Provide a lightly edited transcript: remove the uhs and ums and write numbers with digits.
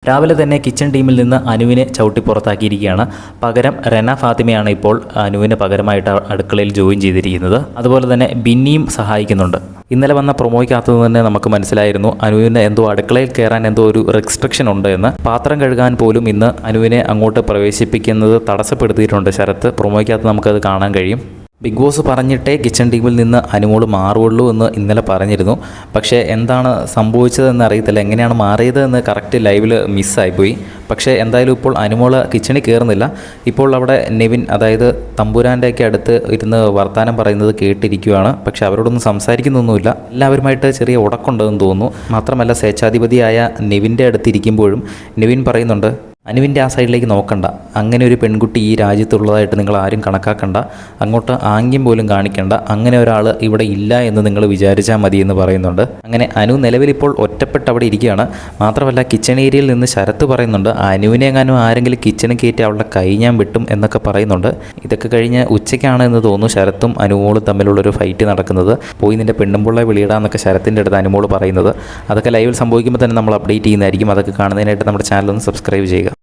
രാവിലെ തന്നെ കിച്ചൺ ടീമിൽ നിന്ന് അനുവിനെ ചവിട്ടി പുറത്താക്കിയിരിക്കുകയാണ്. പകരം റെന ഫാത്തിമയാണ് ഇപ്പോൾ അനുവിന് പകരമായിട്ട് അടുക്കളയിൽ ജോയിൻ ചെയ്തിരിക്കുന്നത്. അതുപോലെ തന്നെ ബിന്നിയും സഹായിക്കുന്നുണ്ട്. ഇന്നലെ വന്ന പ്രൊമോയ്ക്കകത്ത് തന്നെ നമുക്ക് മനസ്സിലായിരുന്നു അനുവിന് എന്തോ അടുക്കളയിൽ കയറാൻ എന്തോ ഒരു റെസ്ട്രിക്ഷൻ ഉണ്ട് എന്ന്. പാത്രം കഴുകാൻ പോലും ഇന്ന് അനുവിനെ അങ്ങോട്ട് പ്രവേശിപ്പിക്കുന്നത് തടസ്സപ്പെടുത്തിയിട്ടുണ്ട് ശരത്ത്. പ്രൊമോയ്ക്കകത്ത് നമുക്കത് കാണാൻ കഴിയും. ബിഗ് ബോസ് പറഞ്ഞിട്ടേ കിച്ചൺ ടീമിൽ നിന്ന് അനുമോൾ മാറുള്ളൂ എന്ന് ഇന്നലെ പറഞ്ഞിരുന്നു. പക്ഷേ എന്താണ് സംഭവിച്ചതെന്ന് അറിയത്തില്ല. എങ്ങനെയാണ് മാറിയത് എന്ന് കറക്റ്റ് ലൈവിൽ മിസ്സായിപ്പോയി. പക്ഷേ എന്തായാലും ഇപ്പോൾ അനുമോൾ കിച്ചണിൽ കയറുന്നില്ല. ഇപ്പോൾ അവിടെ നെവിൻ, അതായത് തമ്പുരാൻ്റെയൊക്കെ അടുത്ത് ഇരുന്ന് വർത്തമാനം പറയുന്നത് കേട്ടിരിക്കുകയാണ്. പക്ഷേ അവരോടൊന്നും സംസാരിക്കുന്നൊന്നുമില്ല. എല്ലാവരുമായിട്ട് ചെറിയ ഉടക്കുണ്ടെന്ന് തോന്നുന്നു. മാത്രമല്ല സ്വേച്ഛാധിപതിയായ നെവിൻ്റെ അടുത്തിരിക്കുമ്പോഴും നെവിൻ പറയുന്നുണ്ട്, അനുവിൻ്റെ ആ സൈഡിലേക്ക് നോക്കണ്ട, അങ്ങനെ ഒരു പെൺകുട്ടി ഈ രാജ്യത്തുള്ളതായിട്ട് നിങ്ങൾ ആരും കണക്കാക്കണ്ട, അങ്ങോട്ട് ആംഗ്യം പോലും കാണിക്കണ്ട, അങ്ങനെ ഒരാൾ ഇവിടെ ഇല്ല എന്ന് നിങ്ങൾ വിചാരിച്ചാൽ മതി എന്ന് പറയുന്നുണ്ട്. അങ്ങനെ അനു നിലവിലിപ്പോൾ ഒറ്റപ്പെട്ട് അവിടെ ഇരിക്കുകയാണ്. മാത്രമല്ല കിച്ചൺ ഏരിയയിൽ നിന്ന് ശരത്ത് പറയുന്നുണ്ട്, അനുവിനെ എങ്ങാനും ആരെങ്കിലും കിച്ചണിൽ കയറ്റി അവളുടെ കൈ ഞാൻ വെട്ടും എന്നൊക്കെ പറയുന്നുണ്ട്. ഇതൊക്കെ കഴിഞ്ഞ് ഉച്ചയ്ക്കാണ് എന്ന് തോന്നുന്നു ശരത്തും അനുമോളും തമ്മിലുള്ളൊരു ഫൈറ്റ് നടക്കുന്നത്. പോയി നിൻ്റെ പെണ്ണുമ്പുള്ളെ വിളിയിടാന്നൊക്കെ ശരത്തിൻ്റെ അടുത്ത് അനുമോൾ പറയുന്നത്. അതൊക്കെ ലൈവിൽ സംഭവിക്കുമ്പോൾ തന്നെ നമ്മൾ അപ്ഡേറ്റ് ചെയ്യുന്നതായിരിക്കും. അതൊക്കെ കാണുന്നതിനായിട്ട് നമ്മുടെ ചാനൽ ഒന്ന് സബ്സ്ക്രൈബ് ചെയ്യുക.